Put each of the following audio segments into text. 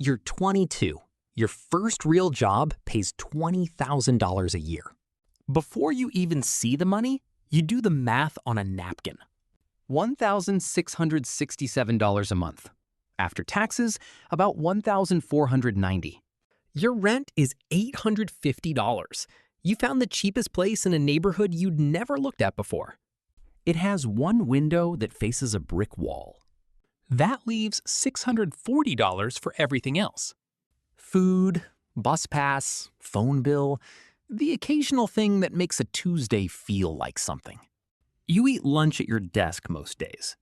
You're 22. Your first real job pays $20,000 a year. Before you even see the money, you do the math on a napkin. $1,667 a month. After taxes, about $1,490. Your rent is $850. You found the cheapest place in a neighborhood you'd never looked at before. It has one window that faces a brick wall. That leaves $640 for everything else. Food, bus pass, phone bill, the occasional thing that makes a Tuesday feel like something. You eat lunch at your desk most days.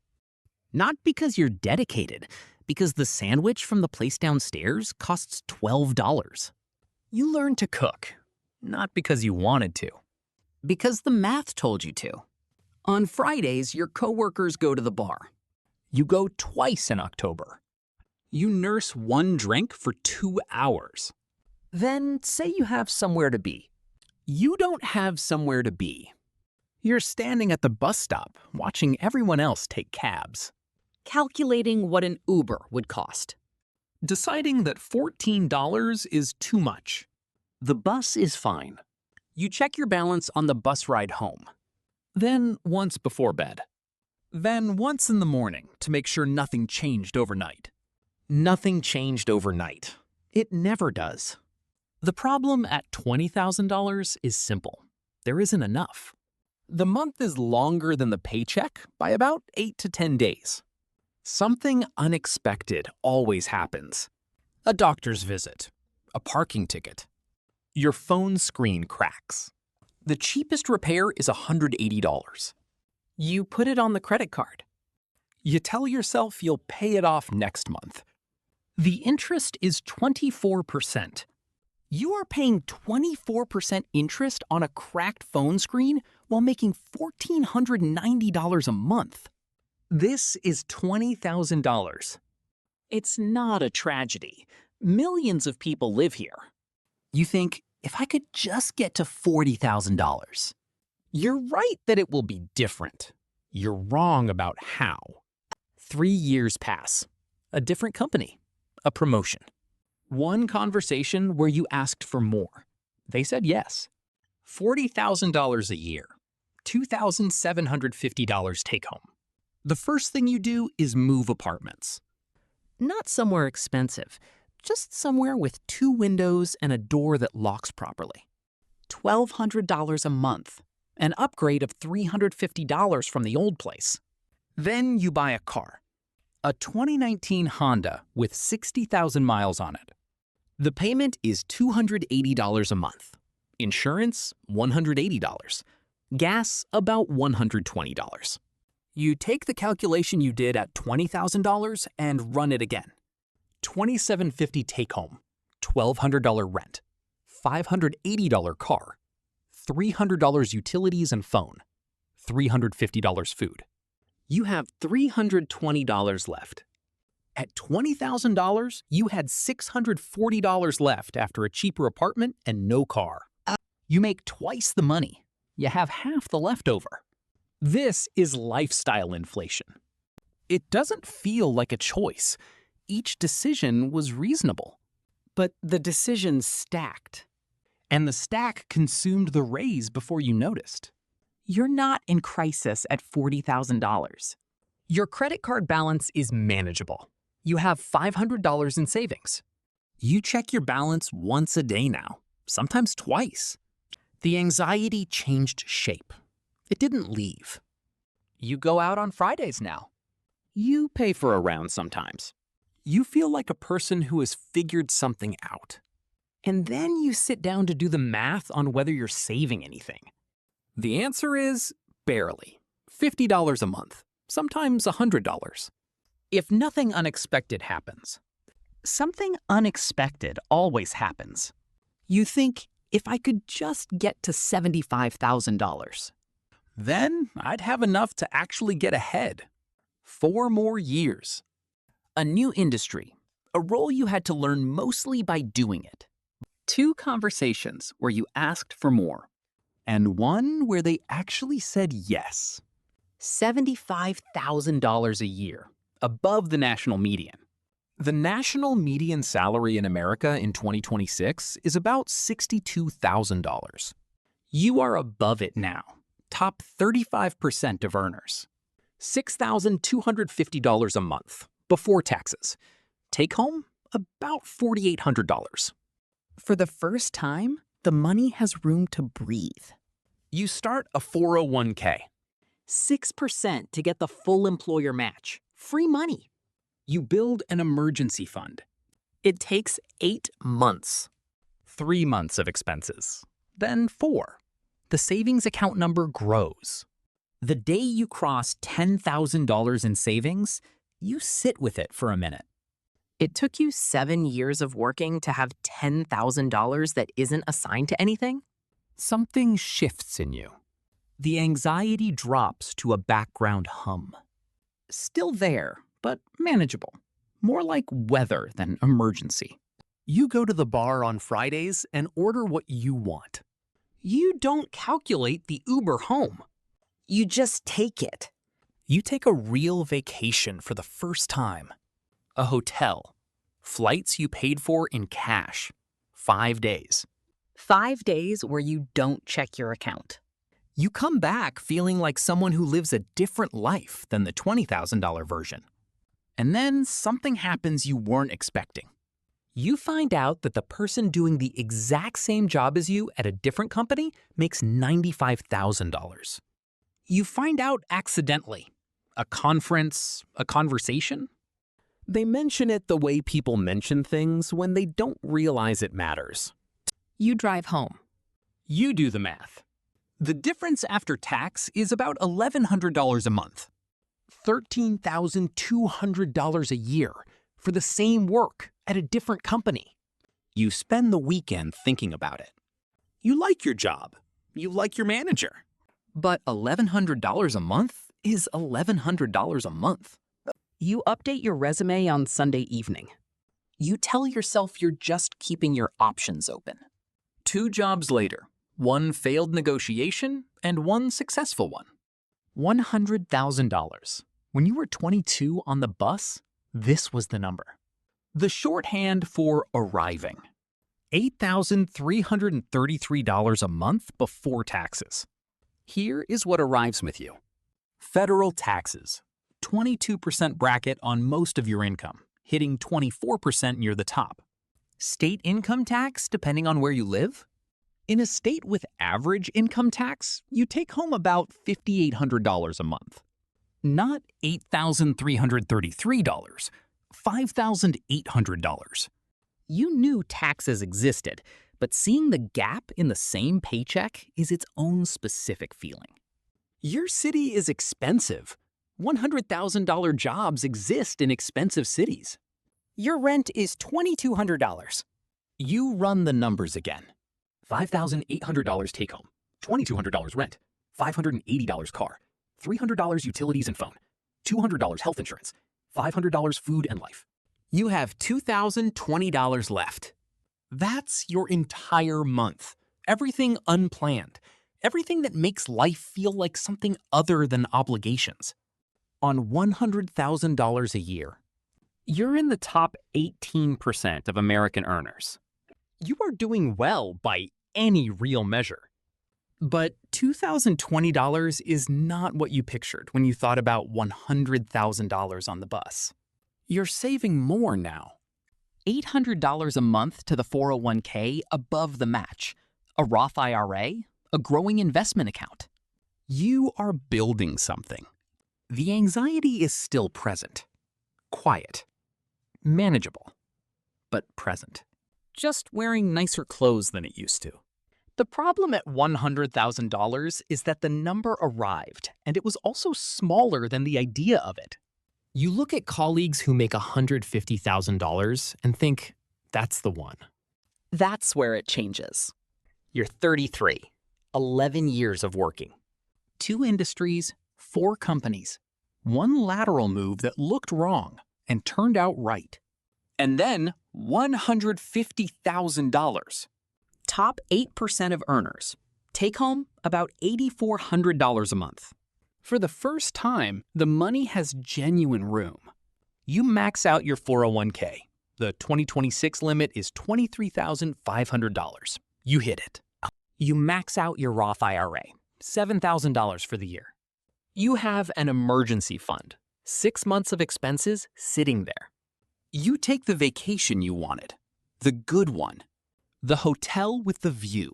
Not because you're dedicated, because the sandwich from the place downstairs costs $12. You learn to cook, not because you wanted to, because the math told you to. On Fridays, your coworkers go to the bar. You go twice in October. You nurse one drink for 2 hours. Then say you have somewhere to be. You don't have somewhere to be. You're standing at the bus stop, watching everyone else take cabs. Calculating what an Uber would cost. Deciding that $14 is too much. The bus is fine. You check your balance on the bus ride home. Then once before bed. Then once in the morning to make sure nothing changed overnight. Nothing changed overnight. It never does. The problem at $20,000 is simple. There isn't enough. The month is longer than the paycheck by about 8 to 10 days. Something unexpected always happens. A doctor's visit, a parking ticket. Your phone screen cracks. The cheapest repair is $180. You put it on the credit card. You tell yourself you'll pay it off next month. The interest is 24%. You are paying 24% interest on a cracked phone screen while making $1,490 a month. This is $20,000. It's not a tragedy. Millions of people live here. You think, if I could just get to $40,000. You're right that it will be different. You're wrong about how. 3 years pass. A different company. A promotion. One conversation where you asked for more. They said yes. $40,000 a year. $2,750 take home. The first thing you do is move apartments. Not somewhere expensive, just somewhere with 2 windows and a door that locks properly. $1,200 a month, an upgrade of $350 from the old place. Then you buy a car. A 2019 Honda with 60,000 miles on it. The payment is $280 a month. Insurance, $180. Gas, about $120. You take the calculation you did at $20,000 and run it again. $2,750 take home, $1,200 rent, $580 car, $300 utilities and phone, $350 food. You have $320 left. At $20,000, you had $640 left after a cheaper apartment and no car. You make twice the money. You have half the leftover. This is lifestyle inflation. It doesn't feel like a choice. Each decision was reasonable. But the decisions stacked. And the stack consumed the raise before you noticed. You're not in crisis at $40,000. Your credit card balance is manageable. You have $500 in savings. You check your balance once a day now, sometimes twice. The anxiety changed shape. It didn't leave. You go out on Fridays now. You pay for a round sometimes. You feel like a person who has figured something out. And then you sit down to do the math on whether you're saving anything. The answer is barely. $50 a month, sometimes $100. If nothing unexpected happens. Something unexpected always happens. You think, if I could just get to $75,000. Then I'd have enough to actually get ahead. 4 more years. A new industry, a role you had to learn mostly by doing it. 2 conversations where you asked for more. And one where they actually said yes. $75,000 a year, above the national median. The national median salary in America in 2026 is about $62,000. You are above it now, top 35% of earners. $6,250 a month, before taxes. Take home, about $4,800. For the first time, the money has room to breathe. You start a 401k. 6% to get the full employer match. Free money. You build an emergency fund. It takes 8 months. 3 months of expenses. Then 4. The savings account number grows. The day you cross $10,000 in savings, you sit with it for a minute. It took you 7 years of working to have $10,000 that isn't assigned to anything? Something shifts in you. The anxiety drops to a background hum. Still there, but manageable. More like weather than emergency. You go to the bar on Fridays and order what you want. You don't calculate the Uber home. You just take it. You take a real vacation for the first time. A hotel. Flights you paid for in cash. 5 days. 5 days where you don't check your account. You come back feeling like someone who lives a different life than the $20,000 version. And then something happens you weren't expecting. You find out that the person doing the exact same job as you at a different company makes $95,000. You find out accidentally. A conference, a conversation. They mention it the way people mention things when they don't realize it matters. You drive home. You do the math. The difference after tax is about $1,100 a month. $13,200 a year for the same work at a different company. You spend the weekend thinking about it. You like your job. You like your manager. But $1,100 a month is $1,100 a month. You update your resume on Sunday evening. You tell yourself you're just keeping your options open. 2 jobs later, 1 failed negotiation and 1 successful one. $100,000. When you were 22 on the bus, this was the number. The shorthand for arriving. $8,333 a month before taxes. Here is what arrives with you. Federal taxes. 22% bracket on most of your income, hitting 24% near the top. State income tax, depending on where you live. In a state with average income tax, you take home about $5,800 a month. Not $8,333, $5,800. You knew taxes existed, but seeing the gap in the same paycheck is its own specific feeling. Your city is expensive. $100,000 jobs exist in expensive cities. Your rent is $2,200. You run the numbers again. $5,800 take home, $2,200 rent, $580 car, $300 utilities and phone, $200 health insurance, $500 food and life. You have $2,020 left. That's your entire month. Everything unplanned. Everything that makes life feel like something other than obligations. On $100,000 a year, you're in the top 18% of American earners. You are doing well by any real measure. But $2,020 is not what you pictured when you thought about $100,000 on the bus. You're saving more now. $800 a month to the 401k above the match, a Roth IRA, a growing investment account. You are building something. The anxiety is still present. Quiet. Manageable. But present. Just wearing nicer clothes than it used to. The problem at $100,000 is that the number arrived, and it was also smaller than the idea of it. You look at colleagues who make $150,000 and think, that's the one. That's where it changes. You're 33, 11 years of working. 2 industries, 4 companies. 1 lateral move that looked wrong and turned out right. And then $150,000. Top 8% of earners. Take home about $8,400 a month. For the first time, the money has genuine room. You max out your 401k. The 2026 limit is $23,500. You hit it. You max out your Roth IRA, $7,000 for the year. You have an emergency fund, 6 months of expenses sitting there. You take the vacation you wanted, the good one, the hotel with the view,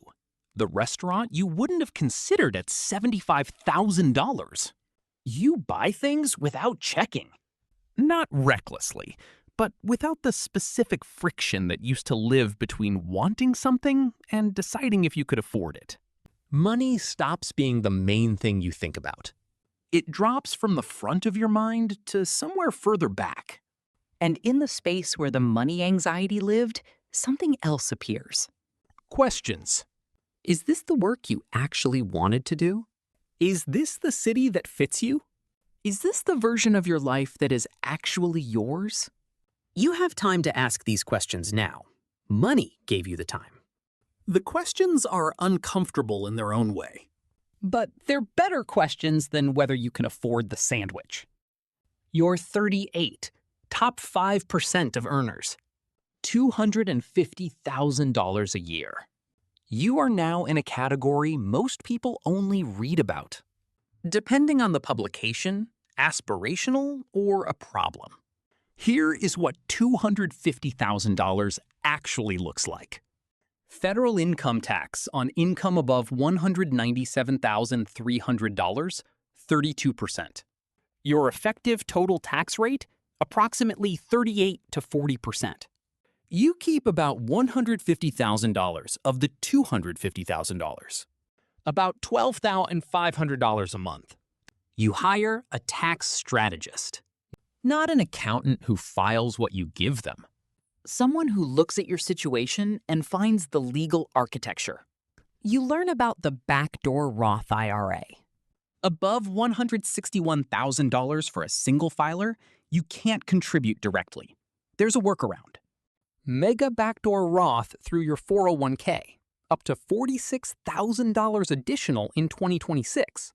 the restaurant you wouldn't have considered at $75,000. You buy things without checking. Not recklessly, but without the specific friction that used to live between wanting something and deciding if you could afford it. Money stops being the main thing you think about. It drops from the front of your mind to somewhere further back. And in the space where the money anxiety lived, something else appears. Questions. Is this the work you actually wanted to do? Is this the city that fits you? Is this the version of your life that is actually yours? You have time to ask these questions now. Money gave you the time. The questions are uncomfortable in their own way. But they're better questions than whether you can afford the sandwich. You're 38, top 5% of earners, $250,000 a year. You are now in a category most people only read about. Depending on the publication, aspirational or a problem. Here is what $250,000 actually looks like. Federal income tax on income above $197,300, 32%. Your effective total tax rate, approximately 38 to 40%. You keep about $150,000 of the $250,000. About $12,500 a month. You hire a tax strategist, not an accountant who files what you give them. Someone who looks at your situation and finds the legal architecture. You learn about the backdoor Roth IRA. Above $161,000 for a single filer, you can't contribute directly. There's a workaround. Mega backdoor Roth through your 401k, up to $46,000 additional in 2026.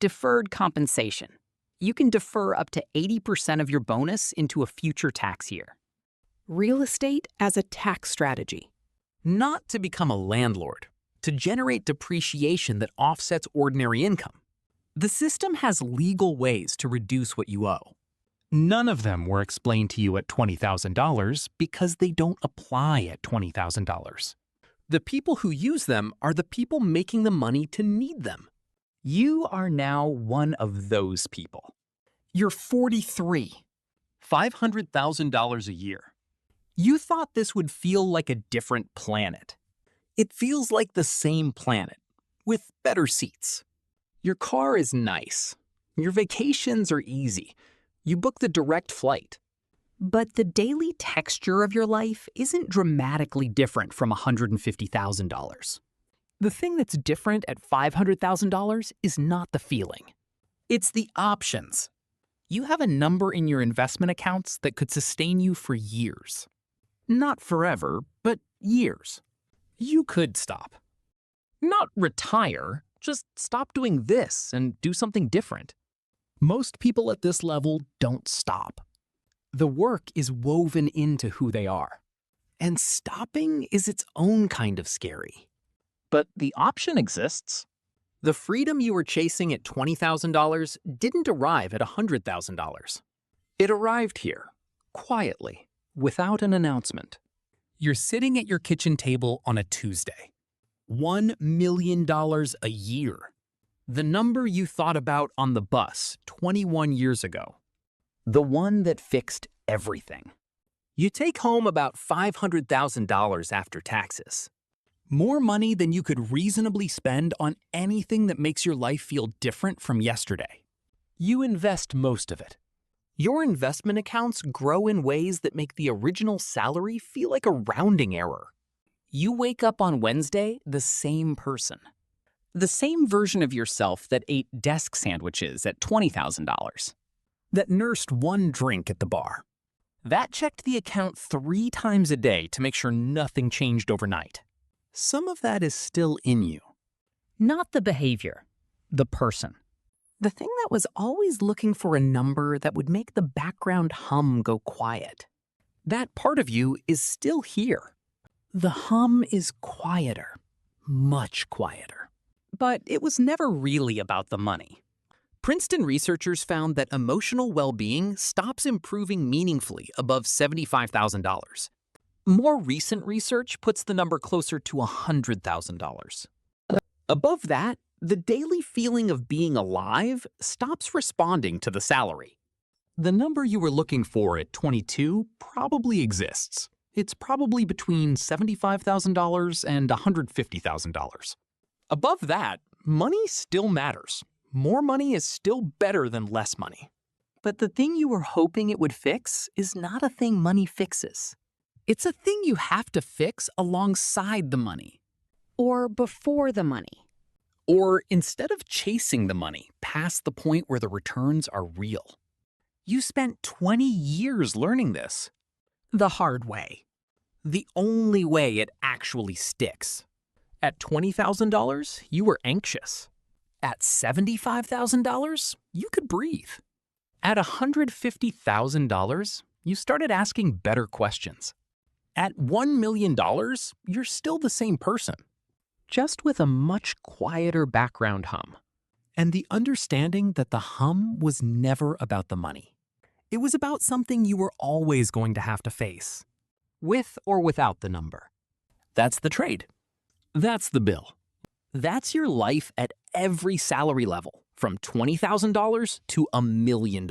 Deferred compensation. You can defer up to 80% of your bonus into a future tax year. Real estate as a tax strategy. Not to become a landlord, to generate depreciation that offsets ordinary income. The system has legal ways to reduce what you owe. None of them were explained to you at $20,000 because they don't apply at $20,000. The people who use them are the people making the money to need them. You are now one of those people. You're 43, $500,000 a year. You thought this would feel like a different planet. It feels like the same planet, with better seats. Your car is nice. Your vacations are easy. You book the direct flight. But the daily texture of your life isn't dramatically different from $150,000. The thing that's different at $500,000 is not the feeling. It's the options. You have a number in your investment accounts that could sustain you for years. Not forever, but years. You could stop. Not retire, just stop doing this and do something different. Most people at this level don't stop. The work is woven into who they are. And stopping is its own kind of scary. But the option exists. The freedom you were chasing at $20,000 didn't arrive at $100,000. It arrived here, quietly, without an announcement. You're sitting at your kitchen table on a Tuesday. $1 million a year. The number you thought about on the bus 21 years ago. The one that fixed everything. You take home about $500,000 after taxes. More money than you could reasonably spend on anything that makes your life feel different from yesterday. You invest most of it. Your investment accounts grow in ways that make the original salary feel like a rounding error. You wake up on Wednesday the same person. The same version of yourself that ate desk sandwiches at $20,000. That nursed one drink at the bar. That checked the account 3 times a day to make sure nothing changed overnight. Some of that is still in you. Not the behavior, the person. The thing that was always looking for a number that would make the background hum go quiet. That part of you is still here. The hum is quieter, much quieter. But it was never really about the money. Princeton researchers found that emotional well-being stops improving meaningfully above $75,000. More recent research puts the number closer to $100,000. Above that, the daily feeling of being alive stops responding to the salary. The number you were looking for at 22 probably exists. It's probably between $75,000 and $150,000. Above that, money still matters. More money is still better than less money. But the thing you were hoping it would fix is not a thing money fixes. It's a thing you have to fix alongside the money. Or before the money. Or instead of chasing the money past the point where the returns are real. You spent 20 years learning this. The hard way. The only way it actually sticks. At $20,000, you were anxious. At $75,000, you could breathe. At $150,000, you started asking better questions. At $1 million, you're still the same person, Just with a much quieter background hum. and the understanding that the hum was never about the money. It was about something you were always going to have to face, with or without the number. That's the trade. That's the bill. That's your life at every salary level, from $20,000 to $1 million.